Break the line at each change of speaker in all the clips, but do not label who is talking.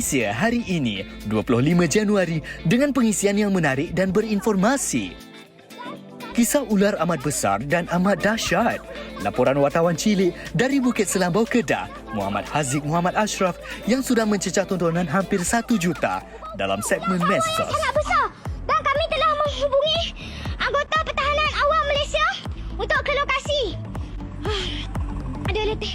Malaysia hari ini, 25 Januari, dengan pengisian yang menarik dan berinformasi. Kisah ular amat besar dan amat dahsyat. Laporan wartawan cilik dari Bukit Selambau Kedah, Muhammad Haziq Muhammad Ashraf yang sudah mencecah tontonan hampir 1 juta dalam segmen medsos.
Sangat besar dan kami telah menghubungi anggota pertahanan awam Malaysia untuk ke lokasi. Ada letih.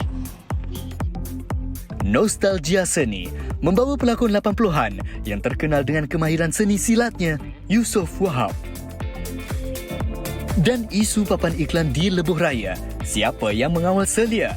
Nostalgia seni membawa pelakon 80-an yang terkenal dengan kemahiran seni silatnya, Yusof Wahab. Dan isu papan iklan di Lebuh Raya, siapa yang mengawal selia?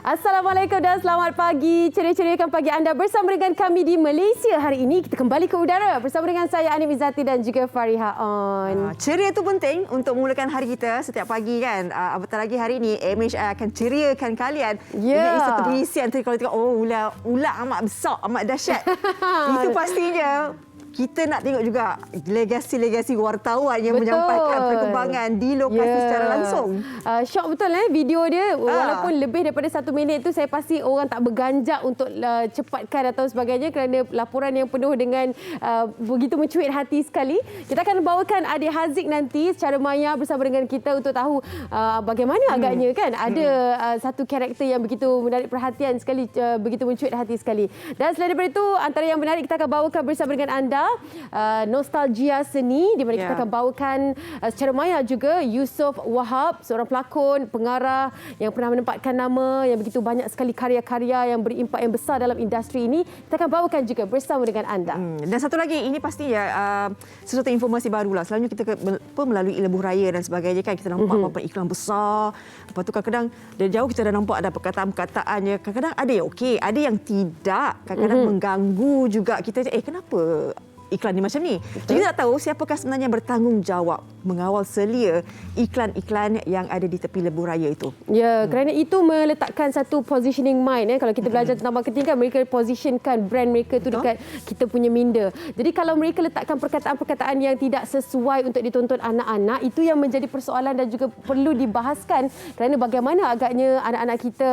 Assalamualaikum dan selamat pagi. Ceria-ceriakan pagi anda bersama dengan kami di Malaysia. Hari ini kita kembali ke udara bersama dengan saya Anim Izzati dan juga Fariha On.
Ceria itu penting untuk memulakan hari kita setiap pagi kan. Apatah lagi hari ini MHI akan ceriakan kalian dengan satu pengisian. Kalau tengok ular amat besar, amat dahsyat. Itu pastinya kita nak tengok juga legasi-legasi wartawan yang menyampaikan perkembangan di lokasi secara langsung.
Syok betul video dia. Walaupun lebih daripada 1 minit tu, saya pasti orang tak berganjak untuk cepatkan atau sebagainya kerana laporan yang penuh dengan begitu mencuit hati sekali. Kita akan bawakan adik Haziq nanti secara maya bersama dengan kita untuk tahu bagaimana agaknya kan ada satu karakter yang begitu menarik perhatian sekali, begitu mencuit hati sekali. Dan selain daripada itu, antara yang menarik kita akan bawakan bersama dengan anda nostalgia seni di mana kita akan bawakan secara maya juga Yusof Wahab, seorang pelakon, pengarah yang pernah menempatkan nama yang begitu banyak sekali karya-karya yang berimpak yang besar dalam industri ini. Kita akan bawakan juga bersama dengan anda.
Dan satu lagi, ini pastinya sesuatu informasi barulah. Selalunya kita melalui Lebuh Raya dan sebagainya kan, kita nampak papan iklan besar. Lepas tu kadang-kadang dari jauh kita dah nampak ada perkataan-perkataannya. Kadang-kadang ada yang okey, ada yang tidak. Kadang-kadang mengganggu juga kita. Kenapa iklan ni macam ni? Jadi kita tak tahu siapakah sebenarnya bertanggungjawab mengawal selia iklan-iklan yang ada di tepi Lebuh Raya itu.
Ya, kerana itu meletakkan satu positioning mind. Kalau kita belajar tentang marketing kan, mereka positionkan brand mereka tu dekat kita punya minda. Jadi kalau mereka letakkan perkataan-perkataan yang tidak sesuai untuk ditonton anak-anak, itu yang menjadi persoalan dan juga perlu dibahaskan. Kerana bagaimana agaknya anak-anak kita,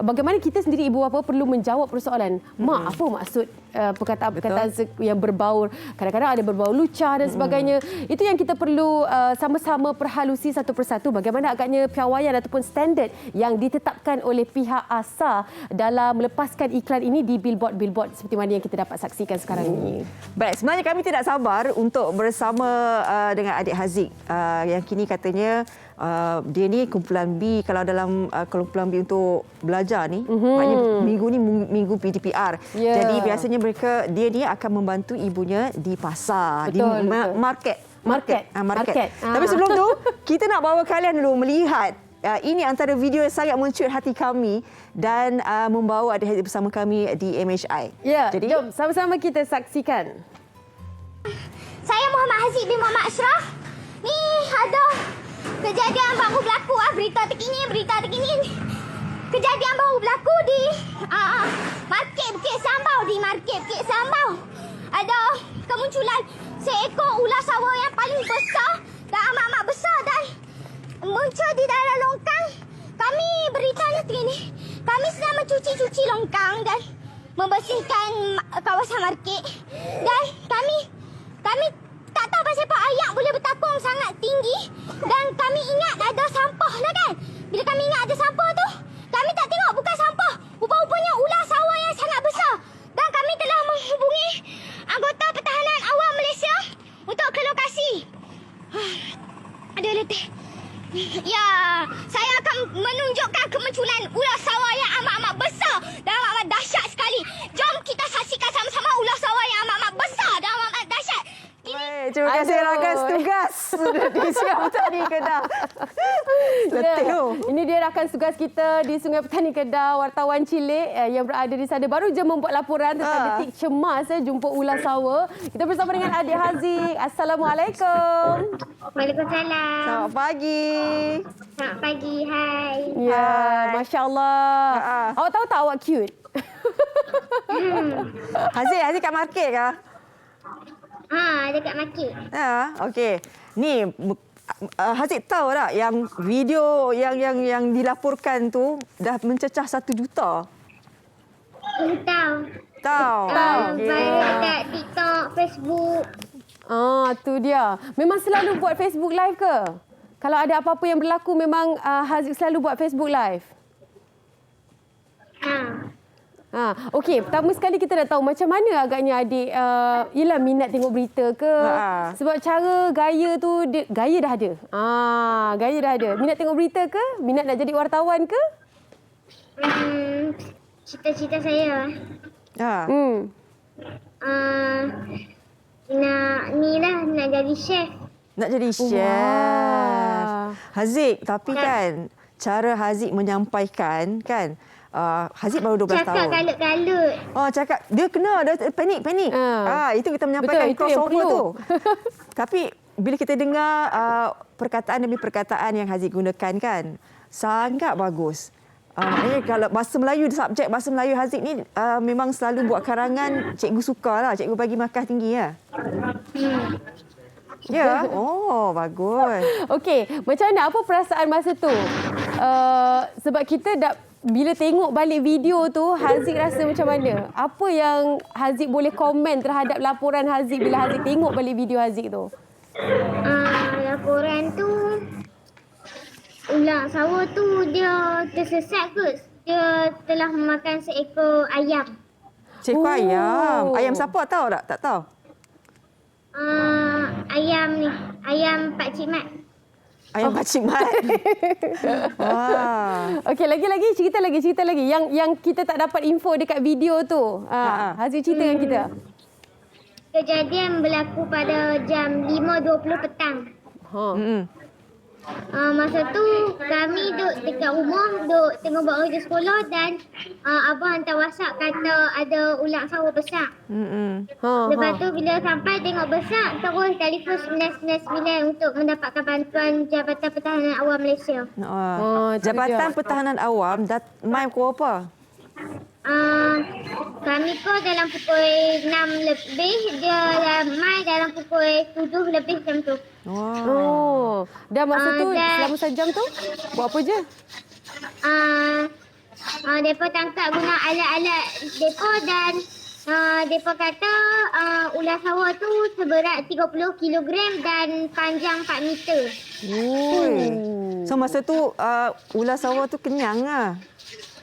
bagaimana kita sendiri ibu bapa perlu menjawab persoalan. Mak, apa maksud perkataan-perkataan yang berbaur? Kadang-kadang ada berbau lucah dan sebagainya. Itu yang kita perlu sama-sama perhalusi satu persatu. Bagaimana agaknya piawaian ataupun standard yang ditetapkan oleh pihak asal dalam melepaskan iklan ini di billboard-billboard seperti mana yang kita dapat saksikan sekarang ini.
Baik, sebenarnya kami tidak sabar untuk bersama dengan adik Haziq yang kini katanya dia ni kumpulan B. Kalau dalam kumpulan B untuk belajar ni, maknanya minggu ni minggu PDPR. Jadi biasanya dia ni akan membantu ibunya di pasar,
betul,
di market. Tapi sebelum tu, kita nak bawa kalian dulu melihat ini antara video yang sangat mencuit hati kami dan membawa adik Haziq bersama kami di MHI.
Ya,
jadi
jom sama-sama kita saksikan.
Saya Muhammad Haziq bin Muhammad Ashraf. Ni ada kejadian baru berlaku, berita terkini. Kejadian baru berlaku di Market Bukit Selambau. Di Market Bukit Selambau ada kemunculan seekor ular sawah yang paling besar dan amat-amat besar dan muncul di dalam longkang. Kami beritanya begini, kami sedang mencuci longkang dan membersihkan kawasan market. Dan kami tak tahu pasal apa ayak boleh bertakung sangat tinggi dan kami ingat ada sampah lah kan. Bila kami ingat ada sampah tu, kami tak tengok bukan sampah. Rupa-rupanya ular sawah yang sangat besar. Dan kami telah menghubungi anggota pertahanan awam Malaysia untuk ke lokasi. Ada letih. Ya, saya akan menunjukkan kemunculan ular sawah yang amat-amat besar dan amat-amat dahsyat sekali. Jom kita saksikan sama-sama ular sawah yang amat-amat besar dan amat-amat dahsyat.
Baik, terima kasih rakan tugas sudah disiap tadi Kedah. Letih tu.
Ini dia rakan tugas kita di Sungai Petani Kedah, wartawan cilik yang berada di sana baru je membuat laporan tentang detik cemas jumpa ular sawa. Kita bersama dengan adik Haziq. Assalamualaikum.
Waalaikumsalam.
Selamat pagi.
Selamat pagi. Hai.
Ya, masya-Allah. Awak tahu tak awak cute?
Haziq kat market ke?
Dekat market.
Okey. Ni Haziq tahu tak yang video yang dilaporkan tu dah mencecah 1 juta?
Tahu.
Tahu.
Viral kat TikTok, Facebook.
Tu dia. Memang selalu buat Facebook Live ke? Kalau ada apa-apa yang berlaku memang Haziq selalu buat Facebook Live? Okey, pertama sekali kita nak tahu macam mana agaknya adik ialah minat tengok berita ke? Sebab cara gaya tu gaya dah ada. Gaya dah ada. Minat tengok berita ke? Minat nak jadi wartawan ke?
Cita-cita saya nak jadi chef.
Nak jadi chef. Haziq, tapi kan cara Haziq menyampaikan kan Haziq baru 12 tahun.
Cakap kalut-kalut.
Cakap dia kena dah panik. Itu kita menyampaikan
betul, itu yang
crossover
perlu.
tu. Tapi bila kita dengar perkataan demi perkataan yang Haziq gunakan kan, sangat bagus. Maknanya kalau bahasa Melayu, subjek bahasa Melayu Haziq ni memang selalu buat karangan, cikgu suka lah. Cikgu bagi markah tinggi lah. Ya? Bagus.
Okey, macam mana? Apa perasaan masa tu? Sebab kita bila tengok balik video tu, Haziq rasa macam mana? Apa yang Haziq boleh komen terhadap laporan Haziq bila Haziq tengok balik video Haziq tu?
Laporan tu, ular sawa tu dia tersesat ke? Dia telah memakan seekor ayam.
Seekor ayam. Ayam siapa tahu tak? Tak tahu.
Ayam ni, ayam Pak Cik Mat.
Ayam Pakcik Mat.
Okey, lagi-lagi cerita lagi. Yang kita tak dapat info dekat video tu. Haziq cerita dengan kita.
Kejadian berlaku pada jam 5.20 petang. Masa tu kami duduk dekat rumah, duduk tengok buat kerja sekolah dan abang hantar WhatsApp kata ada ular sawa besar. Lepas tu bila sampai tengok besar, terus telefon 999 untuk mendapatkan bantuan Jabatan Pertahanan Awam Malaysia.
Jabatan Pertahanan Awam dah mai pukul apa?
Kami pun dalam pukul 6 lebih, dia mai dalam pukul 7 lebih macam tu.
Dah masa tu selama sejam tu buat apa je?
Mereka tangkap guna alat-alat mereka dan mereka kata ular sawa tu seberat 30 kilogram dan panjang 4 meter.
So masa tu ular sawa tu kenyang lah.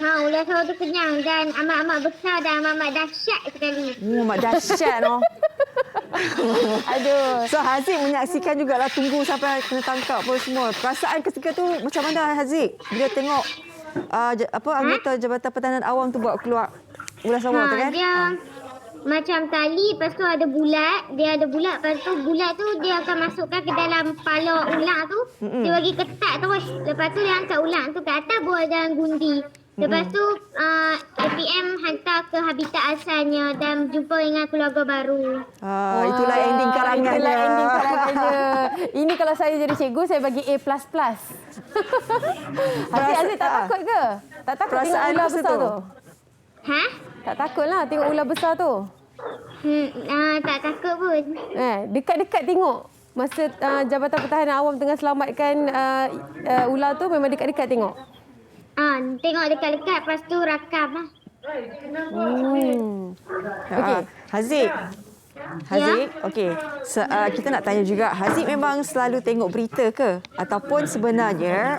Ular sawa tu kenyang dan amat-amat besar dan amat dahsyat sekali.
Amat dahsyat noh.
Aduh.
So Haziq menyaksikan jugalah, tunggu sampai kena tangkap apa semua. Perasaan ketika tu macam mana Haziq bila tengok anggota Jabatan Pertahanan Awam tu buat keluar ular sawa tu kan?
Dia macam tali, lepas tu ada bulat. Dia ada bulat, lepas tu bulat tu dia akan masukkan ke dalam kepala ular tu. Dia bagi ketat terus. Lepas tu dia hantar ular tu ke atas bawah dalam gundi. Lepas tu APM hantar ke habitat asalnya dan jumpa dengan keluarga baru.
Itulah ending karangannya.
Itulah ending karangannya. Ini kalau saya jadi cikgu, saya bagi A++. Haziq tak takut ke? Tak takut tengok ular besar tu? Tak takutlah tengok ular besar tu?
Tak takut pun.
Dekat-dekat tengok. Masa Jabatan Pertahanan Awam tengah selamatkan ular tu, memang dekat-dekat tengok?
Tengok dekat-dekat, lepas tu rakam lah.
Okey.
Haziq, okey. Kita nak tanya juga, Haziq memang selalu tengok berita ke? Ataupun sebenarnya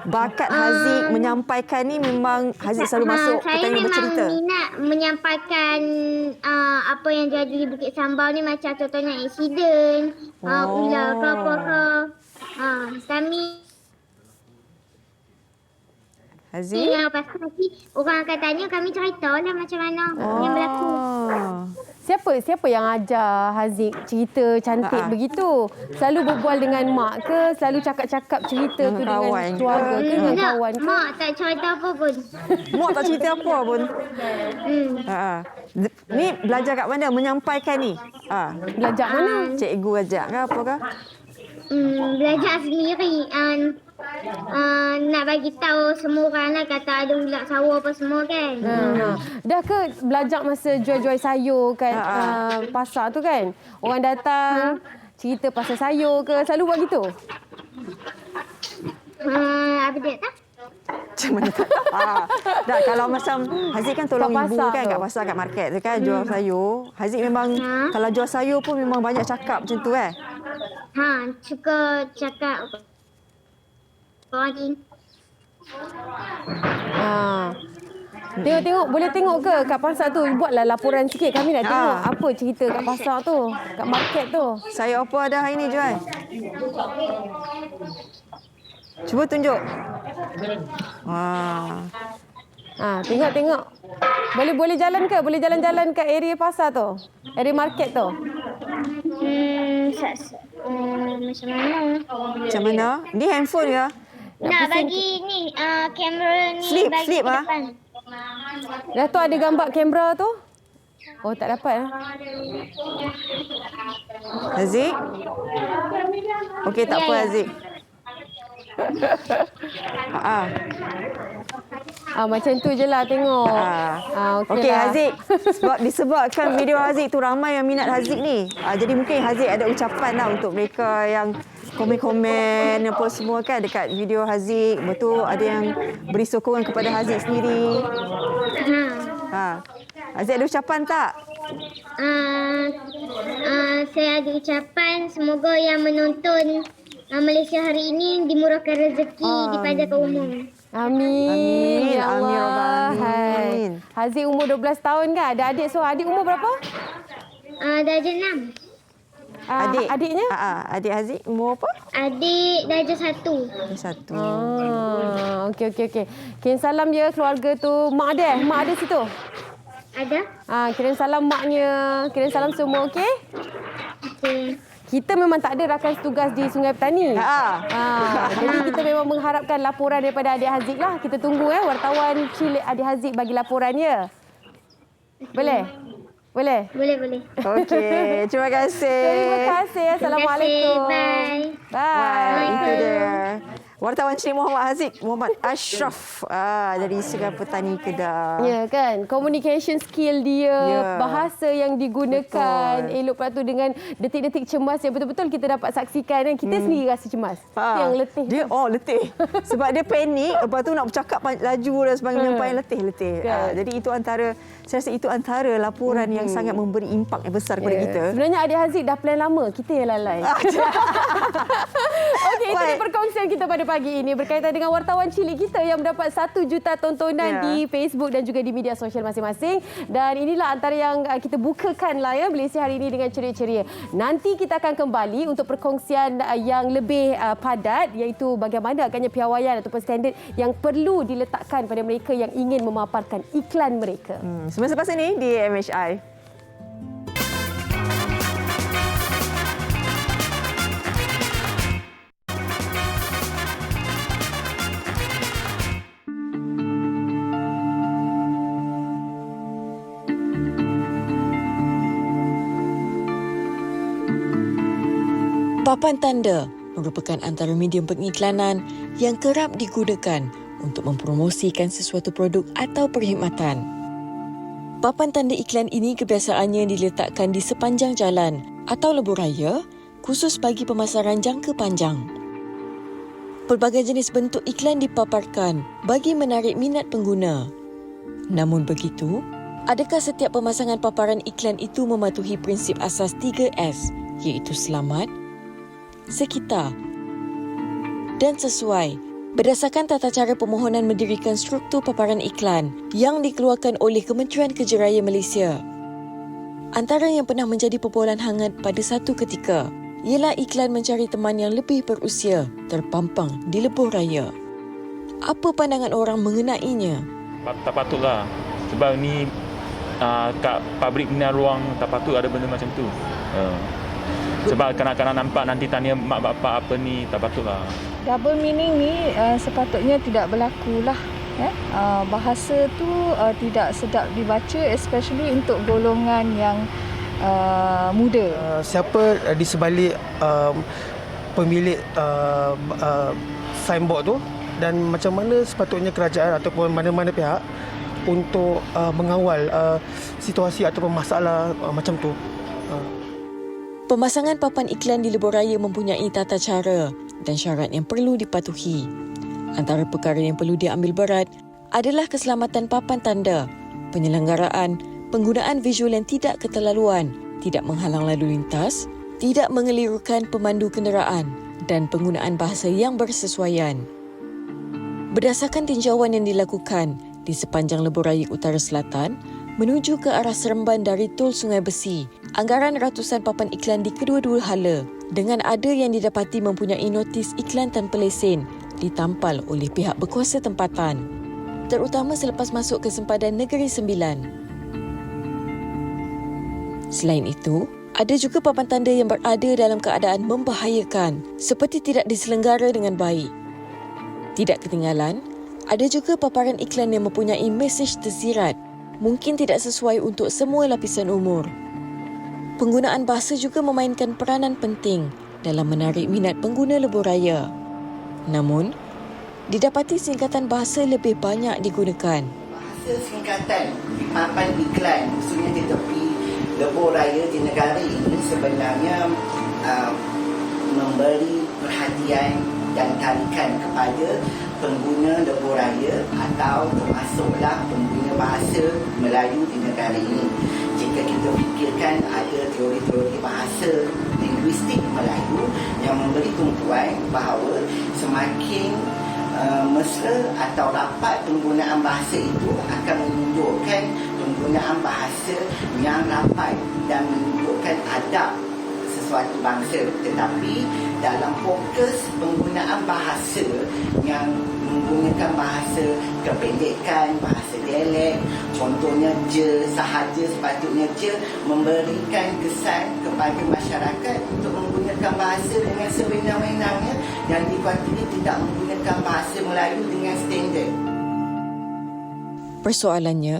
bakat Haziq menyampaikan ni memang Haziq selalu masuk pertandingan bercerita?
Saya memang minat menyampaikan apa yang jadi di Bukit Sambau ni, macam contohnya insiden, ular ke apa ke. Kami
Haziq?
lepas tu nanti orang akan tanya, kami cerita lah macam mana yang berlaku.
Siapa yang ajar Haziq cerita cantik begitu? Selalu berbual dengan mak ke? Selalu cakap-cakap cerita tu dengan
kawan
keluarga ke? Dengan
Tak,
kawan ke?
mak tak cerita apa pun.
Mak tak cerita apa pun. Ni belajar kat mana menyampaikan ni?
Belajar mana?
Cikgu ajak ke apa ke?
Belajar sendiri. Nak bagi tahu semua orang lah kata ada ulat sawah apa semua kan.
Dah ke belajar masa jual-jual sayur kat pasar tu kan? Orang datang cerita pasal sayur ke? Selalu buat gitu?
Apa dia tak?
Macam mana tak? Tak, kalau macam Haziq kan tolong
Kat
ibu
pasar
kan
tu.
kat pasar, kat market tu kan jual sayur. Haziq memang kalau jual sayur pun memang banyak cakap macam tu
Suka cakap orang ni.
Tengok, boleh tengok ke kat pasar tu? Buatlah laporan sikit. Kami nak tengok apa cerita kat pasar tu, kat market tu.
Sayur apa ada hari ni jual? Cuba tunjuk.
Tengok. Boleh jalan ke? Boleh jalan-jalan kat area pasar tu? Area market tu?
Macam mana?
Macam mana? Ni handphone ke?
Nak bagi ni kamera ni
Flip,
bagi
flip,
ke depan.
Dah tu ada gambar kamera tu? Oh, tak dapat.
Haziq? Okey, tak
Ya,
apa
ya.
Haziq.
Macam tu je lah tengok.
Okey
lah.
Haziq, sebab disebabkan video Haziq tu ramai yang minat Haziq ni. Jadi mungkin Haziq ada ucapan lah untuk mereka yang komen-komen apa semua kan dekat video Haziq. Betul ada yang beri sokongan kepada Haziq sendiri. Haziq ada ucapan tak?
Saya ada ucapan semoga yang menonton Malaysia hari ini dimurahkan rezeki dipanjangkan umur.
Amin. Ya
Amin,
Allah.
Rabbal Alamin.
Haziq umur 12 tahun kan? Ada adik. So adik umur berapa?
Darjah 6.
Adiknya?
Adik Haziq umur apa?
Adik darjah 1.
Satu.
Okey. Kirim salam je keluarga tu. Mak ada situ?
Ada?
Kirim salam maknya. Kirim salam semua, okey?
Okey.
Kita memang tak ada rakan setugas di Sungai Petani. Jadi kita memang mengharapkan laporan daripada adik Haziq lah. Kita tunggu wartawan cilik adik Haziq bagi laporannya. Boleh? Boleh?
Boleh.
Okey, terima kasih.
Terima kasih. Assalamualaikum.
Bye.
Bye.
Itu dia. Wartawan cilik Muhammad Haziq, Muhammad Ashraf dari Sungai Petani Kedah.
Ya kan, communication skill dia, bahasa yang digunakan, elok pula tu dengan detik-detik cemas yang betul-betul kita dapat saksikan dan kita sendiri rasa cemas. Yang letih.
Dia letih. Sebab dia panik, lepas tu nak bercakap laju dan sebagainya, paling letih. Jadi itu saya rasa itu antara laporan yang sangat memberi impak yang besar kepada kita.
Sebenarnya adik Haziq dah plan lama, kita yang lalai. Okey, itu dia perkongsian kita pada pagi ini berkaitan dengan wartawan cilik kita yang mendapat 1 juta tontonan di Facebook dan juga di media sosial masing-masing. Dan inilah antara yang kita bukakan lah Malaysia hari ini dengan ceria-ceria. Nanti kita akan kembali untuk perkongsian yang lebih padat, iaitu bagaimana agaknya piawaian ataupun standard yang perlu diletakkan pada mereka yang ingin memaparkan iklan mereka.
Semasa ini di MHI.
Papan tanda merupakan antara medium pengiklanan yang kerap digunakan untuk mempromosikan sesuatu produk atau perkhidmatan. Papan tanda iklan ini kebiasaannya diletakkan di sepanjang jalan atau lebuh raya khusus bagi pemasaran jangka panjang. Pelbagai jenis bentuk iklan dipaparkan bagi menarik minat pengguna. Namun begitu, adakah setiap pemasangan paparan iklan itu mematuhi prinsip asas 3S, iaitu selamat, sekitar dan sesuai berdasarkan tata cara permohonan mendirikan struktur paparan iklan yang dikeluarkan oleh Kementerian Kejerayaan Malaysia. Antara yang pernah menjadi perbualan hangat pada satu ketika ialah iklan mencari teman yang lebih berusia terpampang di lebuh raya. Apa pandangan orang mengenainya?
Tak patutlah sebab ni kat pabrik bina ruang tak patut ada benda macam tu. Sebab kanak-kanak nampak nanti tanya mak bapak apa ni, tak patutlah.
Double meaning ni sepatutnya tidak berlaku lah. Bahasa tu tidak sedap dibaca, especially untuk golongan yang muda.
Siapa di sebalik pemilik signboard tu, dan macam mana sepatutnya kerajaan ataupun mana-mana pihak untuk mengawal situasi ataupun masalah macam tu.
Pemasangan papan iklan di lebuh raya mempunyai tata cara dan syarat yang perlu dipatuhi. Antara perkara yang perlu diambil berat adalah keselamatan papan tanda, penyelenggaraan, penggunaan visual yang tidak keterlaluan, tidak menghalang lalu lintas, tidak mengelirukan pemandu kenderaan dan penggunaan bahasa yang bersesuaian. Berdasarkan tinjauan yang dilakukan di sepanjang lebuh raya Utara Selatan, menuju ke arah Seremban dari Tol Sungai Besi, anggaran ratusan papan iklan di kedua-dua hala dengan ada yang didapati mempunyai notis iklan tanpa lesen ditampal oleh pihak berkuasa tempatan, terutama selepas masuk ke sempadan Negeri Sembilan. Selain itu, ada juga papan tanda yang berada dalam keadaan membahayakan seperti tidak diselenggara dengan baik. Tidak ketinggalan, ada juga paparan iklan yang mempunyai mesej tersirat, mungkin tidak sesuai untuk semua lapisan umur. Penggunaan bahasa juga memainkan peranan penting dalam menarik minat pengguna lebuh raya. Namun, didapati singkatan bahasa lebih banyak digunakan.
Bahasa singkatan di papan iklan, khususnya di tepi lebuh raya di negara ini sebenarnya memberi perhatian dan tarikan kepada pengguna lebuh raya atau termasuklah pengguna bahasa Melayu di negara ini. Jika kita fikirkan ada teori-teori bahasa linguistik Melayu yang memberi tumpuan bahawa semakin mesra atau rapat penggunaan bahasa itu akan menunjukkan penggunaan bahasa yang rapat dan menunjukkan adab sesuatu bangsa. Tetapi dalam fokus penggunaan bahasa yang menggunakan bahasa kependekan, bahasa dialek, contohnya je, sahaja sepatutnya je, memberikan kesan kepada masyarakat untuk menggunakan bahasa dengan sewenang-wenangnya dan dipatuhi tidak menggunakan bahasa Melayu dengan standard.
Persoalannya,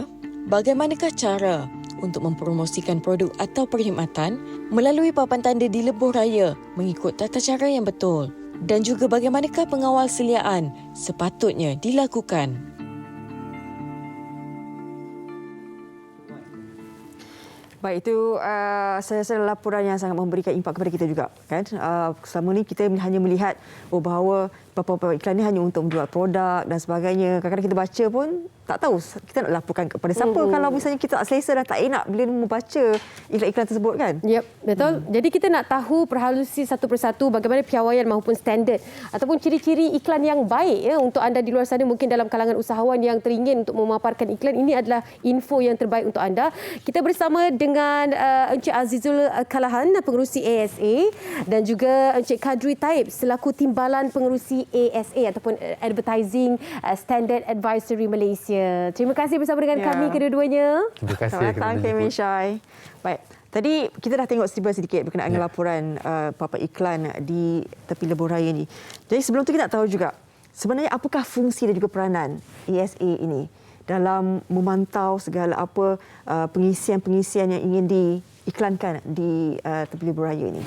bagaimanakah cara untuk mempromosikan produk atau perkhidmatan melalui papan tanda di lebuh raya mengikut tata cara yang betul, dan juga bagaimanakah pengawal seliaan sepatutnya dilakukan.
Baik, itu saya rasa laporan yang sangat memberikan impak kepada kita juga, kan. Selama ni kita hanya melihat bahawa papan iklan ni hanya untuk menjual produk dan sebagainya. Kadang-kadang kita baca pun tak tahu kita nak laporkan kepada siapa kalau misalnya kita tak selesa dan tak enak bila membaca iklan-iklan tersebut, kan.
Yep, betul. Jadi kita nak tahu perhalusi satu persatu bagaimana piawaian maupun standard ataupun ciri-ciri iklan yang baik ya untuk anda di luar sana, mungkin dalam kalangan usahawan yang teringin untuk memaparkan iklan. Ini adalah info yang terbaik untuk anda. Kita bersama dengan Encik Azizul Kalahan, pengerusi ASA, dan juga Encik Kadri Taib selaku timbalan pengerusi ASA ataupun Advertising Standard Advisory Malaysia. Terima kasih bersama dengan kami kedua-duanya.
Terima kasih.
Selamat datang, Kemin Syai. Baik, tadi kita dah tengok sedikit berkenaan dengan laporan papan iklan di tepi lebuh raya ni. Jadi sebelum tu kita nak tahu juga sebenarnya apakah fungsi dan juga peranan ASA ini dalam memantau segala apa pengisian-pengisian yang ingin diiklankan di tepi lebuh raya ini.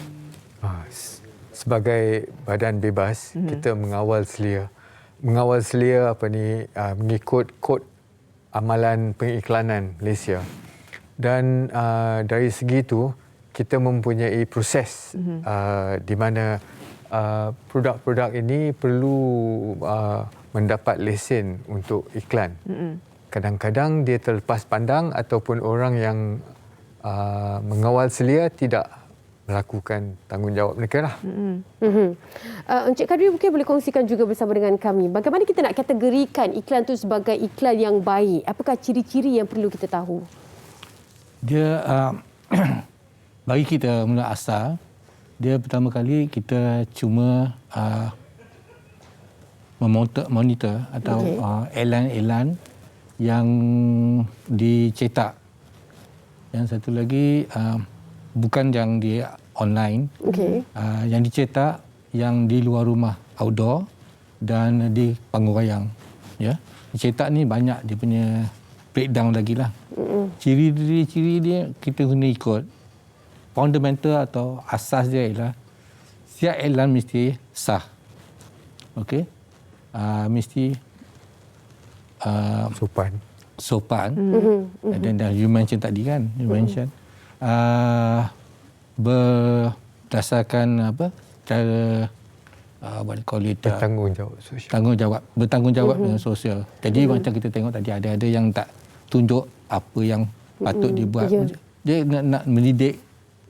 Sebagai badan bebas, kita mengawal selia mengikut kod amalan pengiklanan Malaysia. Dan dari segi itu kita mempunyai proses di mana produk-produk ini perlu mendapat lesen untuk iklan. Kadang-kadang dia terlepas pandang ataupun orang yang mengawal selia tidak melakukan tanggungjawab mereka lah.
Encik Kadri mungkin boleh kongsikan juga bersama dengan kami bagaimana kita nak kategorikan iklan itu sebagai iklan yang baik. Apakah ciri-ciri yang perlu kita tahu?
Dia bagi kita mula asal, dia pertama kali kita cuma memonitor atau iklan-iklan yang dicetak Yang satu lagi bukan yang di online.
Okey.
Yang dicetak yang di luar rumah, outdoor dan di panggung wayang. Ya. Dicetak ni banyak dia punya breakdown lagi lah. Ciri dia kita kena ikut. Fundamental atau asas dia ialah setiap iklan mesti sah. Okey. Mesti sopan. Dan you mention tadi kan, berdasarkan cara what call it, bertanggungjawab dengan sosial. Jadi macam kita tengok tadi ada yang tak tunjuk apa yang patut dibuat. Dia nak mendidik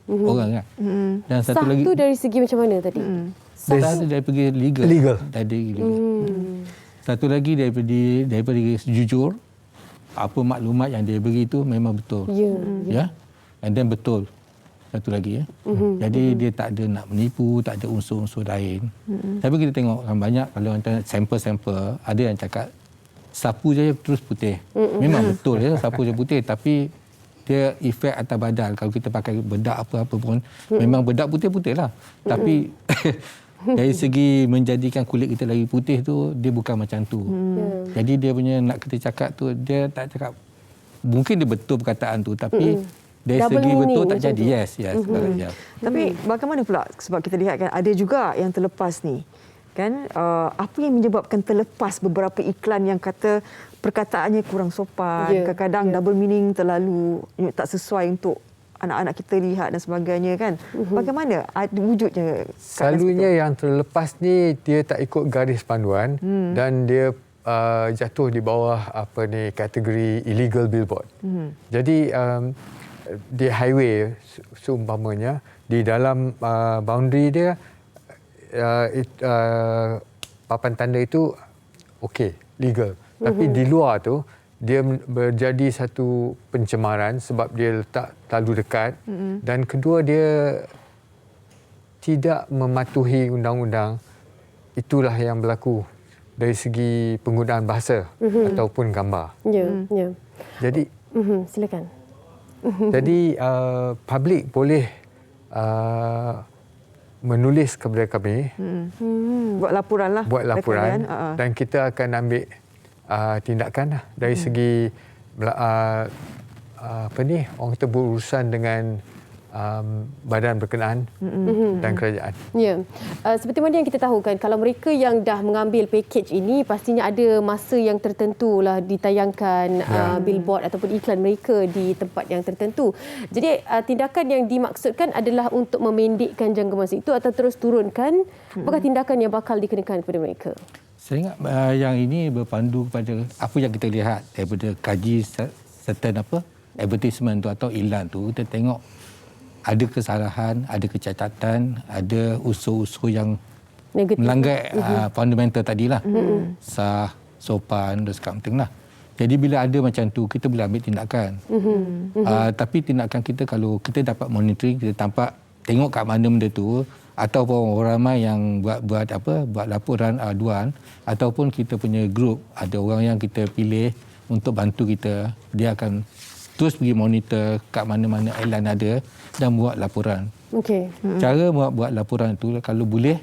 orang kan. Dan satu
Sah
lagi
tu dari segi macam mana tadi?
sah tu dari pergi legal. Satu lagi daripada jujur, apa maklumat yang dia beri itu memang betul. Ya. And then betul. Satu lagi ya. Jadi dia tak ada nak menipu, tak ada unsur-unsur lain. Tapi kita tengok kan banyak kalau antara sampel-sampel ada yang cakap sapu je terus putih. Memang betul ya sapu je putih, tapi dia efek atas badal. Kalau kita pakai bedak apa-apa pun memang bedak putih-putih lah. Tapi dari segi menjadikan kulit kita lagi putih tu dia bukan macam tu. Jadi dia punya nak kita cakap tu dia tak cakap mungkin dia betul perkataan tu tapi dari
double
segi betul tak
macam
jadi.
tu.
Yes.
Tapi bagaimana pula sebab kita lihat kan ada juga yang terlepas ni. Kan apa yang menyebabkan terlepas beberapa iklan yang kata perkataannya kurang sopan, kadang-kadang double meaning terlalu tak sesuai untuk anak-anak kita lihat dan sebagainya kan. Bagaimana wujudnya?
Selalunya yang terlepas ni dia tak ikut garis panduan dan dia jatuh di bawah kategori illegal billboard. Jadi di highway seumpamanya di dalam boundary dia papan tanda itu okey, legal. Tapi di luar tu dia menjadi satu pencemaran sebab dia letak terlalu dekat dan kedua dia tidak mematuhi undang-undang. Itulah yang berlaku dari segi penggunaan bahasa ataupun gambar. Jadi
silakan.
Jadi public boleh menulis kepada kami,
buat laporan lah.
Buat laporan dan kita akan ambil tindakan lah dari segi orang kita berurusan dengan badan berkenaan dan kerajaan.
Ya. Seperti mana yang kita tahu kan, kalau mereka yang dah mengambil pakej ini pastinya ada masa yang tertentu lah ditayangkan billboard ataupun iklan mereka di tempat yang tertentu. Jadi tindakan yang dimaksudkan adalah untuk memendekkan jangka masa itu atau terus turunkan. Apakah tindakan yang bakal dikenakan kepada mereka?
Saya ingat yang ini berpandu kepada apa yang kita lihat daripada kaji certain advertisement tu atau iklan tu. Kita tengok ada kesalahan, ada kecacatan, ada unsur-unsur yang negatif, melanggar fundamental tadilah. Sah, sopan dan sebagainya lah. Jadi bila ada macam tu, kita boleh ambil tindakan. Tapi tindakan kita kalau kita dapat monitoring, kita tengok kat mana benda tu, ataupun orang ramai yang buat laporan aduan, ataupun kita punya grup, ada orang yang kita pilih untuk bantu kita, dia akan terus pergi monitor kat mana-mana iklan ada dan buat laporan. Cara buat laporan itu kalau boleh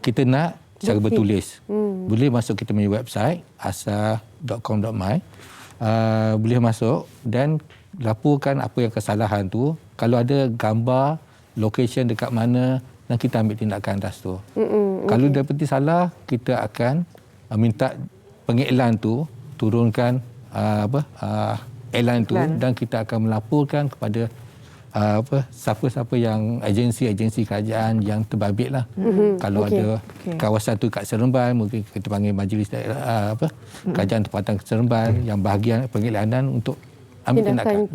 kita nak secara bertulis. Boleh masuk kita punya website asa.com.my. Boleh masuk dan laporkan apa yang kesalahan tu. Kalau ada gambar, location dekat mana dan kita ambil tindakan atas tu. Kalau dapati salah, kita akan minta pengiklan tu turunkan iklan itu dan kita akan melaporkan kepada siapa-siapa yang agensi kerajaan yang terbabit lah. Kalau ada kawasan tu kat Seremban, mungkin kita panggil majlis kerajaan tempatan Seremban yang bahagian pengiklanan untuk ambil tindakan.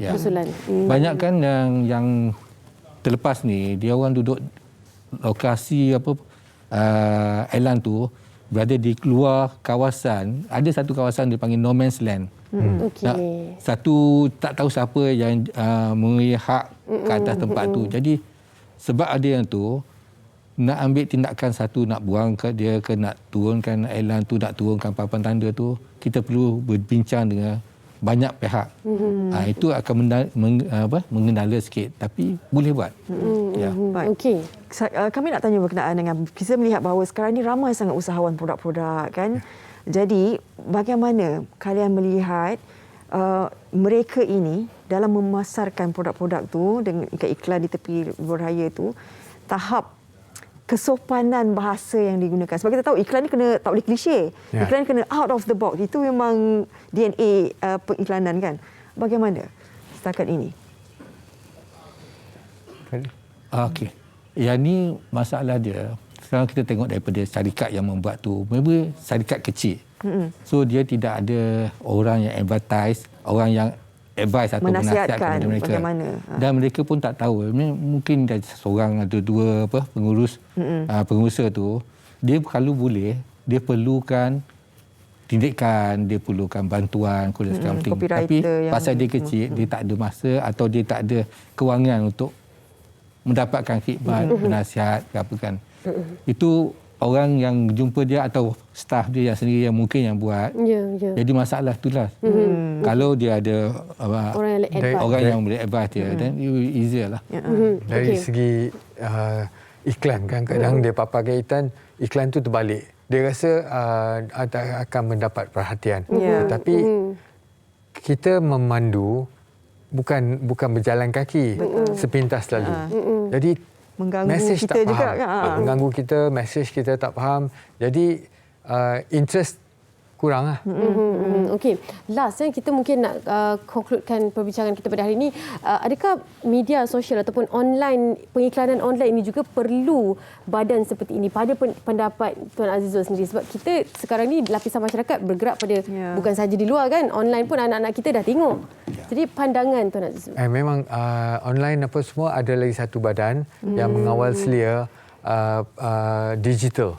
Banyak kan yang terlepas ni, dia orang duduk lokasi iklan tu berada di luar kawasan. Ada satu kawasan dia panggil no man's land. Satu tak tahu siapa yang memberi hak ke atas tempat tu. Jadi sebab ada yang tu nak ambil tindakan satu, nak buang ke dia ke nak turunkan iklan tu, nak turunkan papan tanda tu, kita perlu berbincang dengan banyak pihak. Itu akan mengendala sikit, tapi boleh buat.
Baik.
Okey.
Kami nak tanya berkenaan dengan, kita melihat bahawa sekarang ni ramai sangat usahawan produk-produk kan. Jadi bagaimana kalian melihat mereka ini dalam memasarkan produk-produk tu dengan iklan di tepi lebuh raya tu, tahap kesopanan bahasa yang digunakan. Sebab kita tahu iklan ni tak boleh klise. Iklan ni kena out of the box. Itu memang DNA pengiklanan kan. Bagaimana setakat ini?
Okey. Yang ni masalah dia. Sekarang kita tengok daripada syarikat yang membuat tu, memang syarikat kecil. So dia tidak ada orang yang advertise, orang yang advice atau menasihatkan kepada mereka. Bagaimana? Dan mereka pun tak tahu. Mungkin ada seorang atau dua pengusaha tu, dia kalau boleh, dia perlukan tindakan, dia perlukan bantuan, tapi pasal dia kecil, dia tak ada masa atau dia tak ada kewangan untuk mendapatkan khidmat, penasihat ke apa kan. Itu orang yang jumpa dia atau staf dia yang sendiri yang mungkin yang buat. Jadi masalah itulah. Kalau dia ada orang yang boleh advice dia, then it will easier lah.
Dari segi iklan kan, kadang dia paparkan iklan tu terbalik. Dia rasa akan mendapat perhatian. Tetapi kita memandu bukan berjalan kaki sepintas lalu. Jadi
mengganggu
message
kita
tak
juga
faham.
kan.
Mengganggu kita, message kita tak faham. Jadi interest kurang lah.
Okey, last kita mungkin nak concludekan perbincangan kita pada hari ini. Adakah media sosial ataupun online, pengiklanan online ini juga perlu badan seperti ini pada pendapat Tuan Azizul sendiri? Sebab kita sekarang ni lapisan masyarakat bergerak pada bukan sahaja di luar kan, online pun anak-anak kita dah tengok. Jadi pandangan Tuan Azizul.
Memang online apa semua ada lagi satu badan yang mengawal selia digital.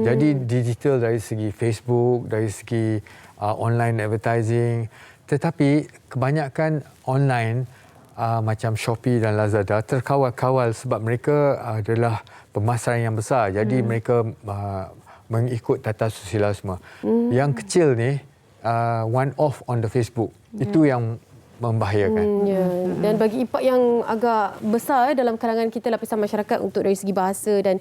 Jadi digital dari segi Facebook, dari segi online advertising. Tetapi kebanyakan online macam Shopee dan Lazada terkawal-kawal sebab mereka adalah pemasaran yang besar. Jadi mereka mengikut tata susila semua. Yang kecil ni one off on the Facebook. Itu yang membahayakan.
Dan bagi impak yang agak besar dalam kalangan kita, lapisan masyarakat, untuk dari segi bahasa dan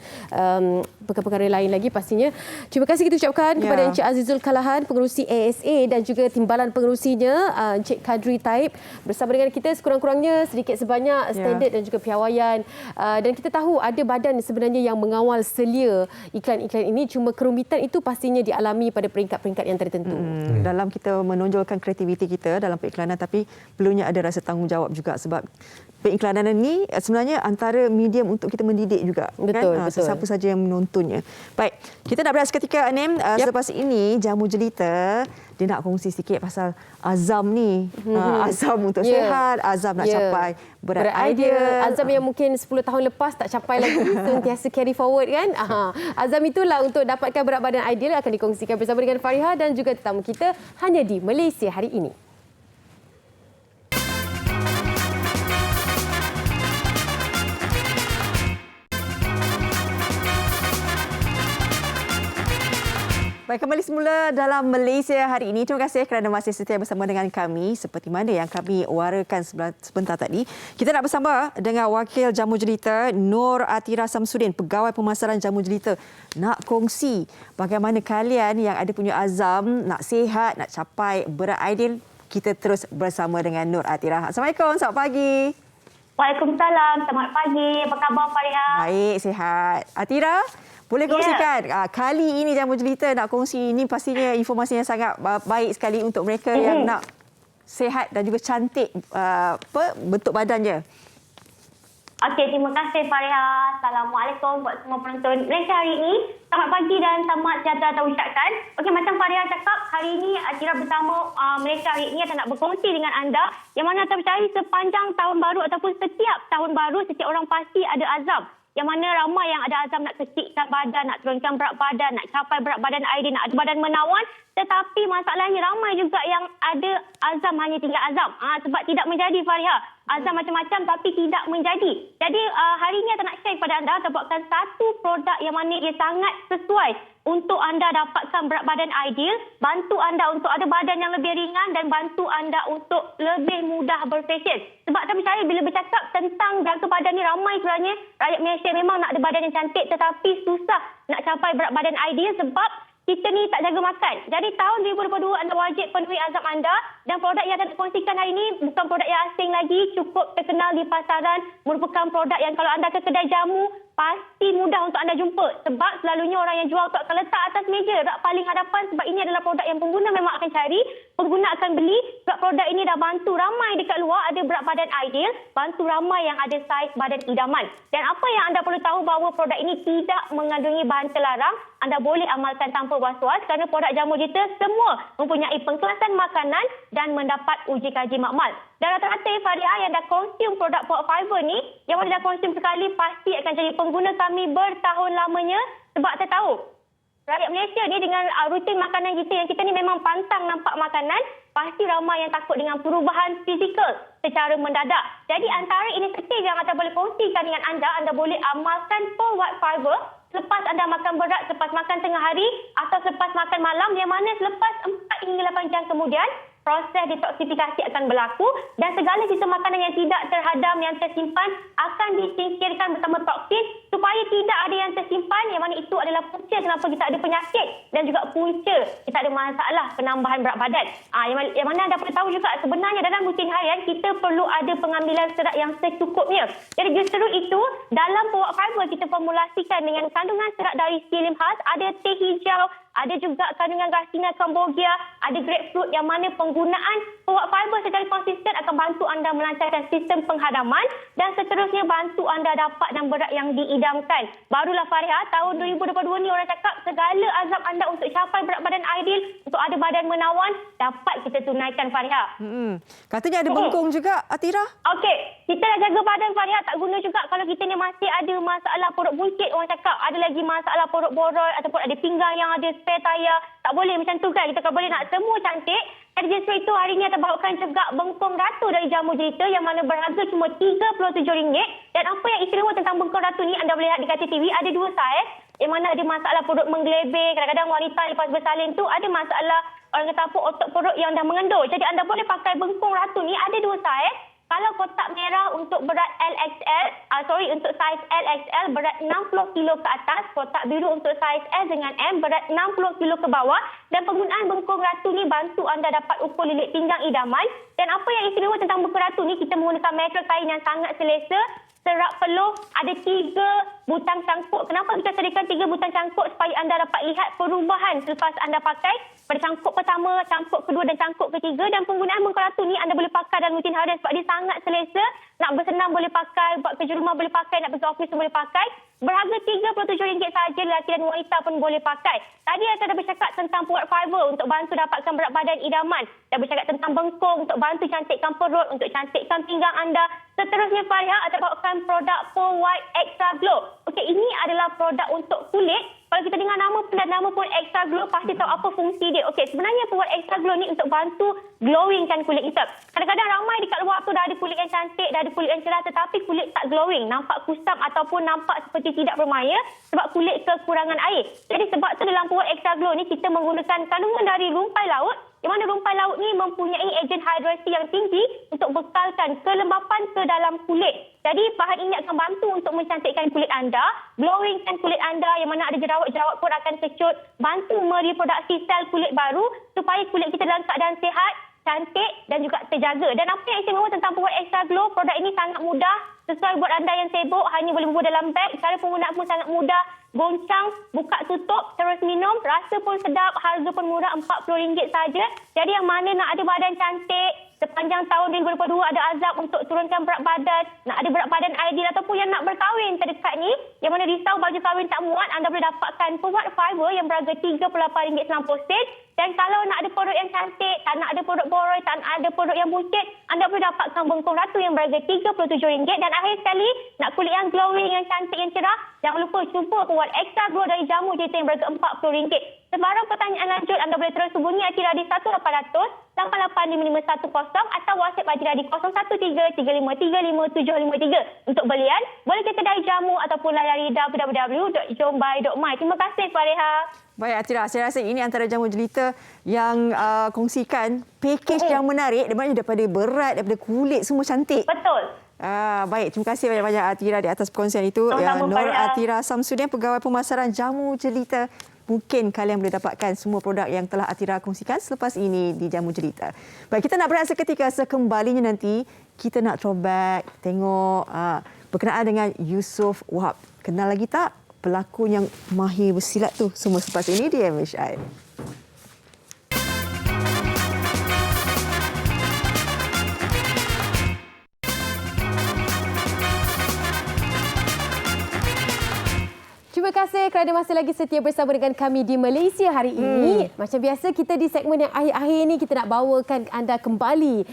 perkara-perkara lain lagi pastinya. Terima kasih kita ucapkan kepada Encik Azizul Kalahan, pengerusi ASA, dan juga timbalan pengerusinya Encik Kadri Taib bersama dengan kita sekurang-kurangnya sedikit sebanyak standard dan juga piawaian. Dan kita tahu ada badan sebenarnya yang mengawal selia iklan-iklan ini, cuma kerumitan itu pastinya dialami pada peringkat-peringkat yang tertentu.
Dalam kita menonjolkan kreativiti kita dalam periklanan, tapi perlunya ada rasa tanggungjawab juga, sebab periklanan ini sebenarnya antara medium untuk kita mendidik juga.
Betul,
kan?
betul.
Siapa saja yang menontonnya. Baik, kita nak berehat seketika, Anim. Selepas ini, Jamu Jelita, dia nak kongsi sikit pasal azam ni. Azam untuk sihat, azam nak capai berat idea.
Azam yang mungkin 10 tahun lepas tak capai lagi, sentiasa carry forward kan. Azam itulah untuk dapatkan berat badan ideal akan dikongsikan bersama dengan Fariha dan juga tetamu kita hanya di Malaysia Hari Ini.
Baik, kembali semula dalam Malaysia Hari Ini. Terima kasih kerana masih setia bersama dengan kami. Seperti mana yang kami warakan sebentar tadi, kita nak bersama dengan Wakil Jamu Jelita Nur Atira Samsudin, Pegawai Pemasaran Jamu Jelita, nak kongsi bagaimana kalian yang ada punya azam nak sihat, nak capai berat ideal. Kita terus bersama dengan Nur Atira. Assalamualaikum, selamat pagi.
Waalaikumsalam, selamat pagi. Apa khabar Fariha?
Baik, sihat. Atira, boleh kongsikan kali ini Jamu Jelita nak kongsi, ini pastinya informasi yang sangat baik sekali untuk mereka yang nak sihat dan juga cantik bentuk badannya.
Okey, terima kasih Fariha. Assalamualaikum buat semua penonton Malaysia Hari Ini. Selamat pagi dan selamat sejahtera kita ucapkan. Okey, macam Fariha cakap, hari ini Atira bersama Malaysia Hari Ini akan nak berkongsi dengan anda yang mana terpercaya sepanjang tahun baru ataupun setiap tahun baru, setiap orang pasti ada azam. Yang mana ramai yang ada azam nak kecilkan badan, nak turunkan berat badan, nak capai berat badan ideal, nak ada badan menawan. Tetapi masalahnya ramai juga yang ada azam hanya tinggal azam. Sebab tidak menjadi Fariha.
azam macam-macam tapi tidak menjadi. Jadi hari ini saya nak share kepada anda, saya buatkan satu produk yang mana ia sangat sesuai untuk anda dapatkan berat badan ideal, bantu anda untuk ada badan yang lebih ringan dan bantu anda untuk lebih mudah berfashion. Sebab saya percaya bila bercakap tentang jaga badan ni, ramai sebenarnya rakyat Malaysia memang nak ada badan yang cantik tetapi susah nak capai berat badan ideal sebab kita ni tak jaga makan. Jadi tahun 2022 anda wajib penuhi azam anda dan produk yang anda kongsikan hari ini bukan produk yang asing lagi, cukup terkenal di pasaran, merupakan produk yang kalau anda ke kedai jamu pasti mudah untuk anda jumpa sebab selalunya orang yang jual tu akan letak atas meja rak paling hadapan sebab ini adalah produk yang pengguna memang akan cari, pengguna akan beli sebab produk ini dah bantu ramai dekat luar ada berat badan ideal, bantu ramai yang ada saiz badan idaman. Dan apa yang anda perlu tahu bahawa produk ini tidak mengandungi bahan terlarang, anda boleh amalkan tanpa was-was kerana produk jamu kita semua mempunyai pengkelasan makanan dan mendapat uji kaji makmal. Dan rata-rata Faria yang dah konsum produk Power Fiber ni, yang mana dah konsum sekali pasti akan jadi pengguna kami bertahun lamanya sebab saya tahu rakyat Malaysia ni dengan rutin makanan kita yang kita ni memang pantang nampak makanan, pasti ramai yang takut dengan perubahan fizikal secara mendadak. Jadi antara inisiatif yang anda boleh kongsikan dengan anda boleh amalkan Power White Fiber selepas anda makan berat, selepas makan tengah hari atau selepas makan malam yang mana selepas 4 hingga 8 jam kemudian proses detoksifikasi akan berlaku dan segala sisa makanan yang tidak terhadam yang tersimpan akan disingkirkan bersama toksin supaya tidak ada yang tersimpan yang mana itu adalah punca kenapa kita ada penyakit dan juga punca kita ada masalah penambahan berat badan. Yang mana anda perlu tahu juga sebenarnya dalam rutin harian kita perlu ada pengambilan serat yang secukupnya. Jadi justru itu dalam Power Fiber kita formulasikan dengan kandungan serat dari psyllium khas, ada teh hijau, ada juga kandungan Garcinia cambogia, ada grapefruit yang mana penggunaan Power Fiber secara konsisten akan bantu anda melancarkan sistem penghadaman dan seterusnya bantu anda dapat dan berat yang diidamkan. Barulah Fariha, tahun 2022 ni orang cakap segala azam anda untuk capai berat badan ideal, untuk ada badan menawan, dapat kita tunaikan Fariha.
Katanya ada bengkung juga, Atira?
Okey, kita dah jaga badan Fariha, tak guna juga kalau kita ni masih ada masalah perut buncit, orang cakap ada lagi masalah perut boroi ataupun ada pinggang yang ada spare tayar. Tak boleh macam tu kan, kita kan boleh nak semua cantik. Dan justru itu hari ini kita bawakan juga bengkung ratu dari jamu jelita yang mana berharga cuma RM37. Dan apa yang istimewa tentang bengkung ratu ni anda boleh lihat di Kata TV, ada 2 saiz yang mana ada masalah perut menggelebek. Kadang-kadang wanita lepas bersalin tu ada masalah orang kata apa, otot perut yang dah mengendur. Jadi anda boleh pakai bengkung ratu ni, ada 2 saiz. Kalau kotak merah untuk berat untuk saiz LXL berat 60 kilo ke atas, kotak biru untuk saiz S dengan M berat 60 kilo ke bawah dan penggunaan bengkung ratu ni bantu anda dapat ukur lilit pinggang idaman. Dan apa yang istimewa tentang bengkung ratu ni, kita menggunakan material kain yang sangat selesa, serat peluh, ada 3 butang cangkuk. Kenapa kita sediakan 3 butang cangkuk? Supaya anda dapat lihat perubahan selepas anda pakai pada cangkuk pertama, cangkuk kedua dan cangkuk ketiga. Dan penggunaan bengkung ratu ni anda boleh pakai dalam rutin harian sebab dia sangat selesa. Nak bersenam boleh pakai, buat kerja rumah boleh pakai, nak pergi office pun boleh pakai. Berharga RM37 sahaja, lelaki dan wanita pun boleh pakai. Tadi saya dah bercakap tentang Power Fiber untuk bantu dapatkan berat badan idaman. Dah bercakap tentang bengkung untuk bantu cantikkan perut, untuk cantikkan pinggang anda. Seterusnya Fariha akan bawakan produk Power White Extra Glow. Okey, ini adalah produk untuk kulit. Kalau kita dengar nama pun Extra Glow, pasti tahu apa fungsi dia. Okey, sebenarnya Power White Extra Glow ni untuk bantu glowingkan kulit kita. Kadang-kadang ramai dekat luar tu dah ada kulit yang cantik, dah ada kulit yang cerah tetapi kulit tak glowing. Nampak kusam ataupun nampak seperti tidak bermaya sebab kulit kekurangan air. Jadi sebab tu dalam Power Extra Glow ni kita menggunakan kandungan dari rumpai laut, di mana rumpai laut ni mempunyai ejen hidrasi yang tinggi untuk bekalkan kelembapan ke dalam kulit. Jadi bahan ini akan bantu untuk mencantikkan kulit anda, glowingkan kulit anda yang mana ada jerawat-jerawat pun akan kecut, bantu mereproduksi sel kulit baru supaya kulit kita dalam keadaan sihat, cantik dan juga terjaga. Dan apa yang istimewa tentang Power Extra Glow, produk ini sangat mudah, sesuai buat anda yang sibuk, hanya boleh bubuh dalam beg. Cara penggunaan pun sangat mudah, goncang, buka tutup, terus minum, rasa pun sedap, harga pun murah, RM40 saja. Jadi yang mana nak ada badan cantik, sepanjang tahun 2022 ada azab untuk turunkan berat badan, nak ada berat badan ideal ataupun yang nak berkahwin terdekat ni, yang mana risau baju kahwin tak muat, anda boleh dapatkan Power Fiber yang berharga RM38.90. Dan kalau nak ada perut yang cantik, tak nak ada perut boroi, tak nak ada perut yang buncit, anda boleh dapatkan bengkung ratu yang berharga RM37. Dan akhir sekali, nak kulit yang glowing, yang cantik, yang cerah, jangan lupa jumpa Power Extra Glow dari jamu jelita yang berharga RM40. Sebarang pertanyaan lanjut anda boleh terus hubungi Atira di 1800-885510 atau WhatsApp Atira di 0133535753. Untuk belian, boleh ke kedai jamu ataupun layari www.jombai.my. Terima kasih Fareha.
Baik Atira, saya rasa ini antara jamu jelita yang kongsikan pakej yang menarik, daripada berat, daripada kulit, semua cantik.
Betul.
Baik, terima kasih banyak-banyak Atira di atas perkongsian itu. Nur Atira Samsudin, Pegawai Pemasaran Jamu Jelita. Mungkin kalian boleh dapatkan semua produk yang telah Atira kongsikan selepas ini di Jamu Jelita. Baik, kita nak berehat seketika. Sekembalinya nanti, kita nak throwback, tengok berkenaan dengan Yusof Wahab. Kenal lagi tak pelakon yang mahir bersilat tu? Semua selepas ini di MHI.
Terima kasih kerana masih lagi setia bersama dengan kami di Malaysia hari ini. Macam biasa, kita di segmen yang akhir-akhir ini kita nak bawakan anda kembali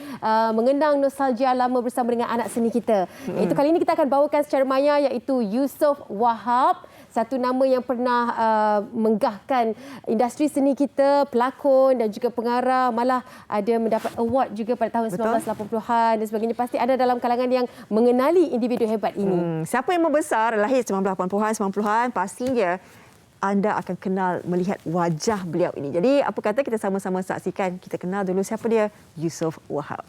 mengenang nostalgia lama bersama dengan anak seni kita. Iaitu kali ini kita akan bawakan secara maya iaitu Yusof Wahab. Satu nama yang pernah menggahkan industri seni kita, pelakon dan juga pengarah, malah ada mendapat award juga pada tahun 1980-an dan sebagainya. Pasti ada dalam kalangan yang mengenali individu hebat ini. Siapa yang membesar lahir 1980-an, 90-an, pastinya anda akan kenal melihat wajah beliau ini. Jadi apa kata kita sama-sama saksikan, kita kenal dulu siapa dia, Yusof Wahab.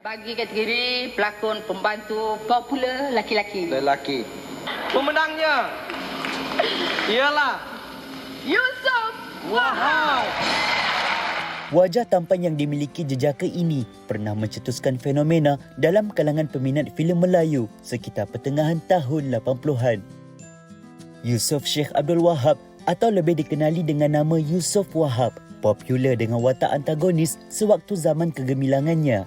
Bagi kategori pelakon pembantu popular laki-laki.
Lelaki. Pemenangnya ialah
Yusof
Wahab.
Wajah tampan yang dimiliki jejaka ini pernah mencetuskan fenomena dalam kalangan peminat filem Melayu sekitar pertengahan tahun 80-an. Yusof Sheikh Abdul Wahab atau lebih dikenali dengan nama Yusof Wahab popular dengan watak antagonis sewaktu zaman kegemilangannya.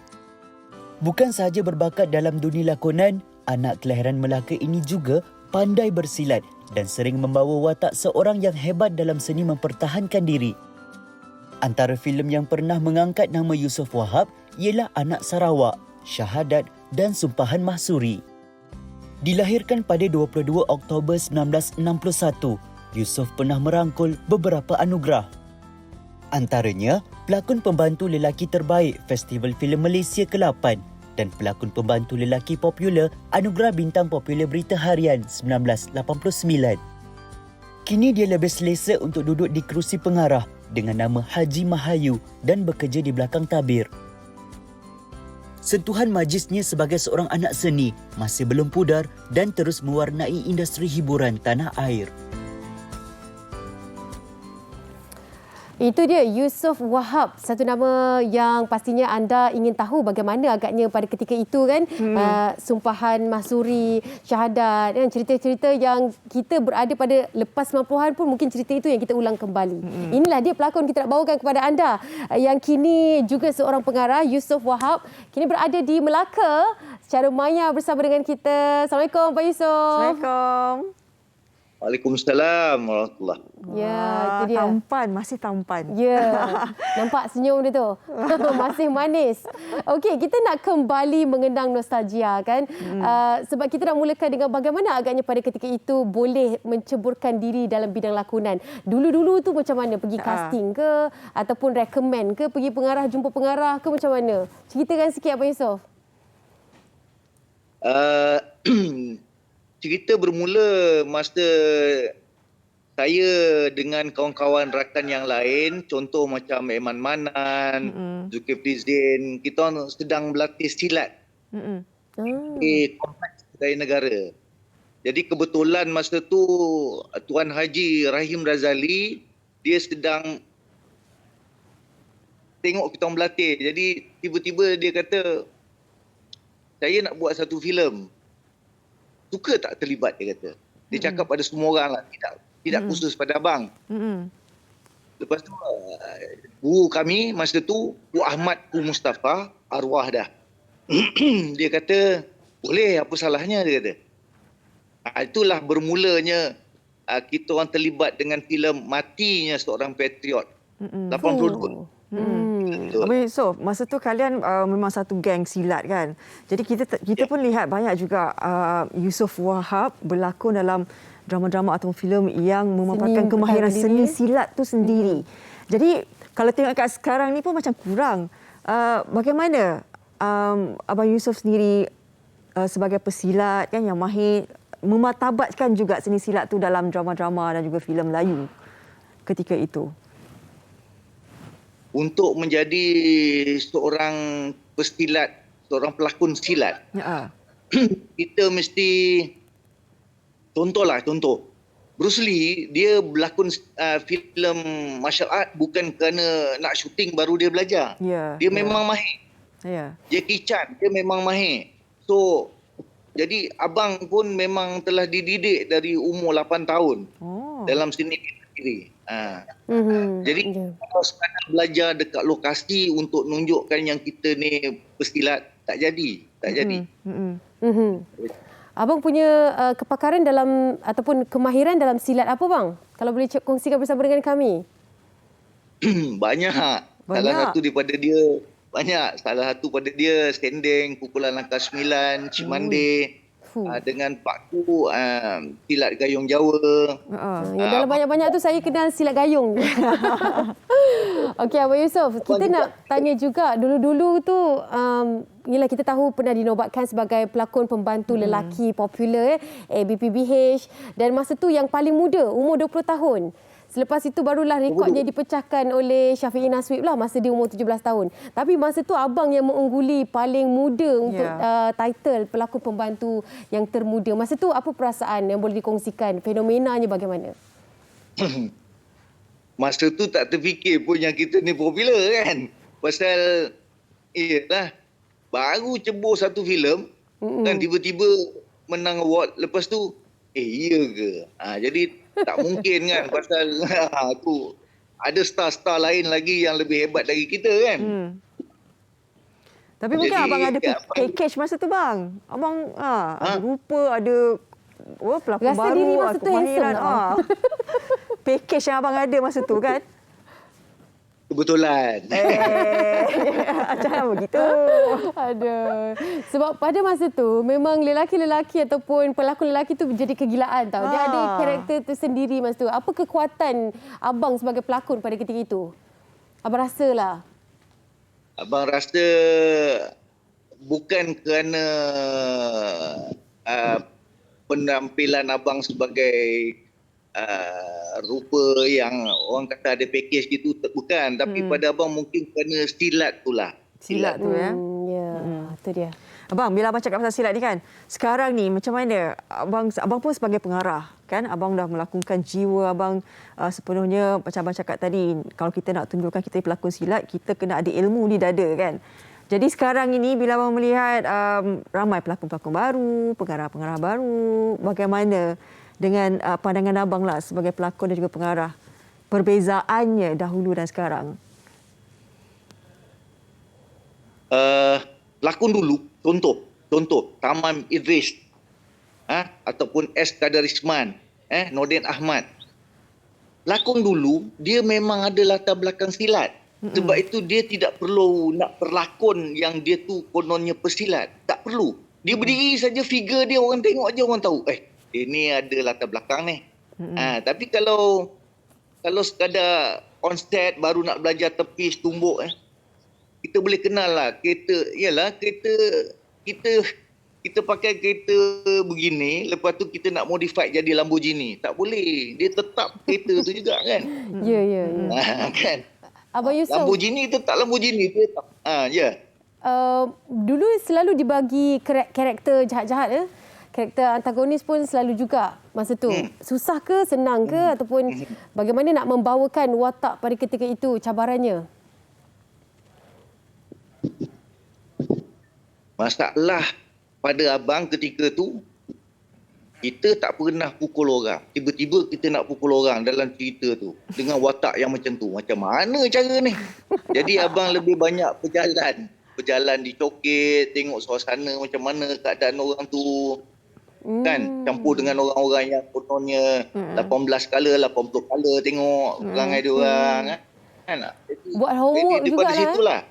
Bukan sahaja berbakat dalam dunia lakonan, anak kelahiran Melaka ini juga pandai bersilat dan sering membawa watak seorang yang hebat dalam seni mempertahankan diri. Antara filem yang pernah mengangkat nama Yusof Wahab ialah Anak Sarawak, Syahadat dan Sumpahan Mahsuri. Dilahirkan pada 22 Oktober 1961, Yusof pernah merangkul beberapa anugerah. Antaranya, pelakon pembantu lelaki terbaik Festival Filem Malaysia ke-8 dan pelakon pembantu lelaki popular Anugerah Bintang Popular Berita Harian 1989. Kini dia lebih selesa untuk duduk di kerusi pengarah dengan nama Haji Mahayu dan bekerja di belakang tabir. Sentuhan majisnya sebagai seorang anak seni masih belum pudar dan terus mewarnai industri hiburan tanah air. Itu dia Yusof Wahab, satu nama yang pastinya anda ingin tahu bagaimana agaknya pada ketika itu kan. Sumpahan Mahsuri, Syahadat dan cerita-cerita yang kita berada pada lepas 90-an pun mungkin cerita itu yang kita ulang kembali. Inilah dia pelakon kita nak bawakan kepada anda yang kini juga seorang pengarah, Yusof Wahab, kini berada di Melaka secara maya bersama dengan kita. Assalamualaikum Pak Yusof.
Assalamualaikum.
Waalaikumsalam warahmatullahi.
Ya, itu dia.
Tampan, masih tampan.
Ya, nampak senyum dia tu. Masih manis. Okey, kita nak kembali mengenang nostalgia kan. Sebab kita nak mulakan dengan bagaimana agaknya pada ketika itu boleh menceburkan diri dalam bidang lakonan. Dulu-dulu tu macam mana? Pergi casting ke? Ataupun recommend ke? Pergi pengarah, jumpa pengarah ke macam mana? Ceritakan sikit Abang Yusof.
Cerita bermula masa saya dengan kawan-kawan rakan yang lain, contoh macam Eman Manan, Zulkifli Zain, kita sedang berlatih silat di Kompleks Budaya Negara. Jadi kebetulan masa tu Tuan Haji Rahim Razali, dia sedang tengok kita orang berlatih. Jadi tiba-tiba dia kata, saya nak buat satu filem. Suka tak terlibat, dia kata. Dia cakap pada semua orang lah, tidak khusus pada abang. Lepas tu guru kami masa tu Bu Ahmad Bu Mustafa, arwah dah. Dia kata boleh, apa salahnya, dia kata. Itulah bermulanya kita orang terlibat dengan filem Matinya Seorang Patriot 82.
Abang Yusof, masa tu kalian memang satu geng silat kan. Jadi kita pun lihat banyak juga Yusof Wahab berlakon dalam drama-drama atau filem yang memaparkan kemahiran seni silat tu sendiri. Jadi kalau tengok kat sekarang ni pun macam kurang. Bagaimana Abang Yusof sendiri sebagai pesilat kan yang mahir memartabatkan juga seni silat tu dalam drama-drama dan juga filem Melayu ketika itu?
Untuk menjadi seorang pesilat, seorang pelakon silat, kita mesti contoh Bruce Lee dia berlakon filem martial art bukan kerana nak syuting baru dia belajar. Dia memang mahir. Jackie Chan dia memang mahir. So jadi abang pun memang telah dididik dari umur 8 tahun dalam seni sendiri. Jadi kalau sekadar belajar dekat lokasi untuk nunjukkan yang kita ni pesilat tak jadi.
Abang punya kepakaran dalam ataupun kemahiran dalam silat apa bang? Kalau boleh kongsikan bersama dengan kami.
Banyak. Salah satu daripada dia Salah satu pada dia sendeng, pukulan langkah 9, cimande. Dengan Pak Tu silat gayung Jawa.
Yang dalam banyak-banyak tu saya kenal silat gayung. Okey Abang Yusof, kita nak tanya juga dulu-dulu tu yelah kita tahu pernah dinobatkan sebagai pelakon pembantu lelaki popular ABPBH dan masa tu yang paling muda umur 20 tahun. Selepas itu barulah rekodnya dipecahkan oleh Syafiee Naswib lah masa dia umur 17 tahun. Tapi masa tu abang yang mengungguli paling muda untuk title pelakon pembantu yang termuda. Masa tu apa perasaan yang boleh dikongsikan? Fenomenanya bagaimana?
Masa tu tak terfikir pun yang kita ni popular kan. Pasal iyalah baru cebur satu filem dan tiba-tiba menang award. Lepas tu iya ke? Jadi tak mungkin kan pasal tu ada star-star lain lagi yang lebih hebat dari kita kan.
Tapi mungkin abang ada package masa tu bang. Abang ada rupa, ada pelakon
rasa
baru,
diri masa tu
kemahiran. Package yang abang ada masa tu kan.
Kebetulan.
Jangan begitu.
Aduh. Sebab pada masa tu memang lelaki-lelaki ataupun pelakon lelaki tu menjadi kegilaan tau. Dia ada karakter tersendiri masa tu. Apa kekuatan abang sebagai pelakon pada ketika itu? Abang rasalah.
Abang rasa bukan kerana penampilan abang sebagai rupa yang orang kata ada package gitu, bukan, tapi pada abang mungkin kerana silat tu lah.
Silat tu ya.
Itu dia.
Abang, bila abang cakap pasal silat ni kan, sekarang ni macam mana abang pun sebagai pengarah kan, abang dah melakonkan jiwa abang sepenuhnya macam abang cakap tadi, kalau kita nak tunjukkan kita pelakon silat, kita kena ada ilmu di dada kan. Jadi sekarang ini bila abang melihat ramai pelakon-pelakon baru, pengarah-pengarah baru, bagaimana dengan pandangan abang lah sebagai pelakon dan juga pengarah, perbezaannya dahulu dan sekarang?
Lakon dulu, contoh Tamam Idris ataupun S. Kadarisman, Nordin Ahmad. Lakon dulu dia memang ada latar belakang silat. Sebab itu dia tidak perlu nak berlakon yang dia tu kononnya pesilat. Tak perlu. Dia berdiri saja, figure dia orang tengok aja orang tahu. Dia ni ada latar belakang ni. Tapi kalau sekadar on set baru nak belajar tepis tumbuk, kita boleh kenal lah kita pakai kereta begini, lepas tu kita nak modify jadi Lamborghini. Tak boleh. Dia tetap kereta tu juga kan.
Ya.
Kan?
Abang Yusof,
Lamborghini tetap Lamborghini. Tetap.
Dulu selalu dibagi karakter jahat-jahat karakter antagonis pun selalu juga masa tu. Susah ke, senang ke ataupun bagaimana nak membawakan watak pada ketika itu, cabarannya?
Masalah pada abang ketika tu, kita tak pernah pukul orang. Tiba-tiba kita nak pukul orang dalam cerita tu dengan watak yang macam tu. Macam mana cara ni? Jadi abang lebih banyak berjalan dicokit, tengok suasana macam mana keadaan orang tu. Kan campur dengan orang-orang yang kononnya 18 kala 80 kala tengok perangai dia orang
Buat homework
jadi,
jugalah.
Daripada situlah.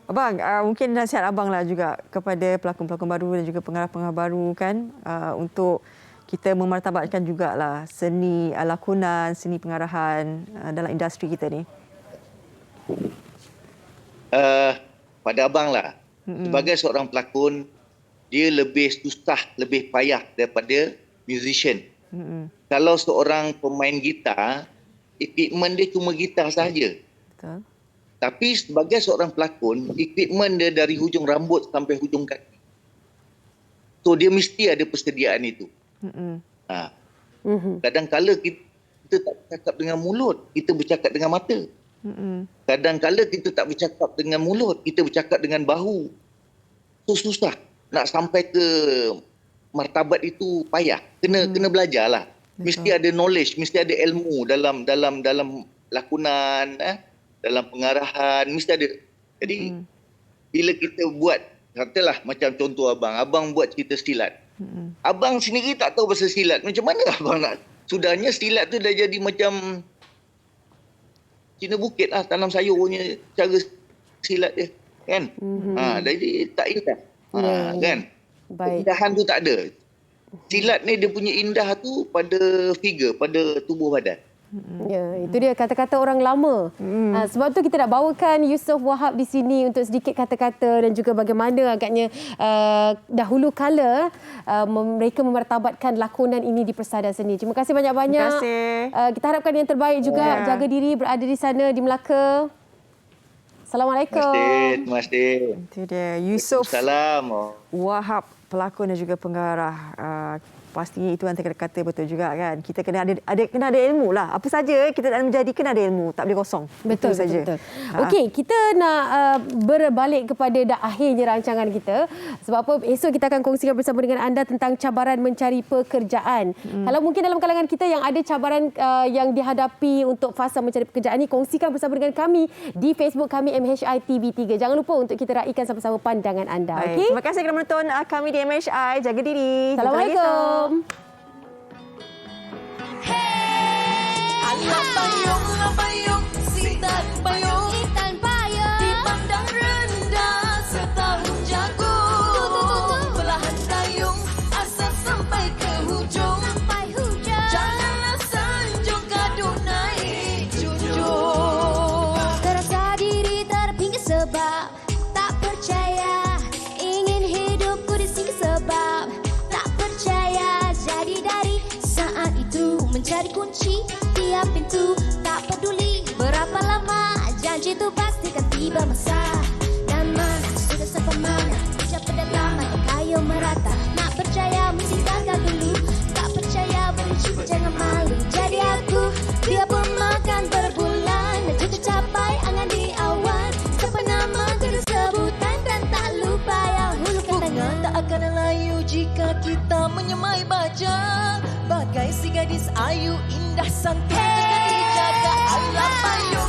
Abang, mungkin nasihat abang lah juga kepada pelakon-pelakon baru dan juga pengarah-pengarah baru kan, untuk kita memartabatkan jugalah seni lakonan, seni pengarahan dalam industri kita ni.
Pada abang lah, sebagai seorang pelakon, dia lebih susah, lebih payah daripada musician. Kalau seorang pemain gitar, equipment dia cuma gitar sahaja.
Betul.
Tapi sebagai seorang pelakon, equipment dia dari hujung rambut sampai hujung kaki. So dia mesti ada persediaan itu. Kadang-kala kita tak bercakap dengan mulut, kita bercakap dengan mata. Kadang-kala kita tak bercakap dengan mulut, kita bercakap dengan bahu. So susah nak sampai ke martabat itu, payah. Kena belajarlah. Mesti ada knowledge, mesti ada ilmu dalam lakonan, dalam pengarahan, mesti ada. Jadi bila kita buat, katalah macam contoh abang buat cerita silat. Abang sendiri tak tahu pasal silat. Macam mana abang nak? Sudahnya silat tu dah jadi macam Cina bukit lah, tanam sayurnya, cara silat dia. Kan? Jadi tak indah. Kan? Keindahan tu tak ada. Silat ni dia punya indah tu pada figure, pada tubuh badan.
Ya, itu dia kata-kata orang lama. Sebab tu kita nak bawakan Yusof Wahab di sini untuk sedikit kata-kata dan juga bagaimana agaknya dahulu kala mereka memartabatkan lakonan ini di Persada Seni. Terima kasih banyak-banyak.
Terima kasih.
Kita harapkan yang terbaik juga. Jaga diri, berada di sana di Melaka. Assalamualaikum.
Terima kasih.
Itu dia Yusof
Salam.
Wahab, pelakon dan juga pengarah. Pastinya itu antara kata betul juga kan. Kita kena ada ilmu lah. Apa saja kita nak menjadi kena ada ilmu. Tak boleh kosong.
Betul saja. Okey, kita nak berbalik kepada dah akhirnya rancangan kita. Sebab apa, esok kita akan kongsikan bersama dengan anda tentang cabaran mencari pekerjaan. Kalau mungkin dalam kalangan kita yang ada cabaran yang dihadapi untuk fasa mencari pekerjaan ni, kongsikan bersama dengan kami di Facebook kami MHI TV3. Jangan lupa untuk kita raikan sama-sama pandangan anda. Okay?
Terima kasih kerana menonton kami di MHI. Jaga diri.
Assalamualaikum.
Bayung, Sintan Bayung, dipandang rendah setahun jagung. Perlahan dayung, asal sampai ke hujung. Janganlah sanjung, gaduh naik junjung.
Terasa diri terpinggir sebab tak percaya. Ingin hidupku di sini sebab tak percaya. Jadi dari saat itu mencari kunci tiap pintu. Tak peduli berapa lama, janji itu pasti kan tiba masa. Dan mana sudah sampai mana, ucap pertama kayu merata. Nak percaya mesti gagal dulu. Tak percaya bercuba jangan malu. Jadi aku biarpun makan berbulan dan juga capai angan di awan. Sampai nama terus sebutan dan tak lupa yang hulu kan tangan.
Tak akan layu jika kita menyemai baja. Bagai si gadis ayu indah santun, jaga dijaga alam payung.